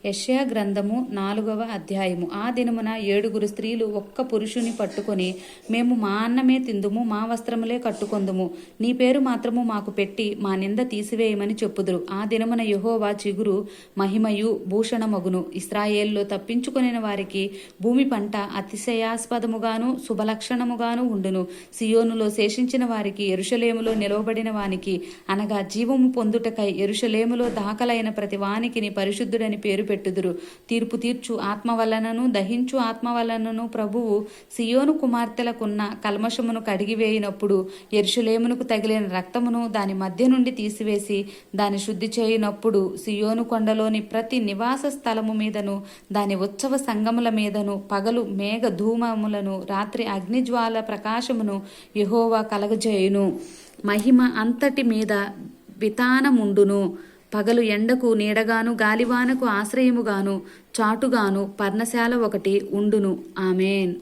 యెషయా గ్రంథము 4వ అధ్యాయము. ఆ దినమున 7 స్త్రీలు ఒక్క పురుషుని పట్టుకొని, మేము మా అన్నమే తిందుము, మా వస్త్రములే కట్టుకొందుము, నీ పేరు మాత్రము మాకు పెట్టి మా నింద తీసివేయమని చెప్పుదురు. ఆ దినమున యెహోవా చిగురు మహిమయు భూషణమగును. ఇశ్రాయేలులో తప్పించుకొనిన వారికి భూమి పంట అతిశయాస్పదముగాను శుభలక్షణముగాను ఉండును. సియోనులో శేషించిన వారికి, యెరూషలేములో నిలవబడిన వానికి, అనగా జీవము పొందుటకై యెరూషలేములో దాఖలైన ప్రతి వానికిని పరిశుద్ధుడని పేరు పెట్టుదురు. తీర్పు తీర్చు ఆత్మ వలనను దహించు ఆత్మ వలనను ప్రభువు సియోను కుమార్తెలకున్న కల్మషమును కడిగివేయినప్పుడు, యెరూషలేమునకు తగిలిన రక్తమును దాని మధ్య నుండి తీసివేసి దాని శుద్ధి చేయునప్పుడు, సియోను కొండలోని ప్రతి నివాస స్థలము మీదను దాని ఉత్సవ సంగముల మీదను పగలు మేఘ ధూమములను, రాత్రి అగ్నిజ్వాల ప్రకాశమును యెహోవా కలగజేయును. మహిమ అంతటి మీద వితానముండును. పగలు ఎండకు నీడగాను, గాలివానకు ఆశ్రయముగాను, చాటుగాను పర్ణశాల ఒకటి ఉండును. ఆమేన్.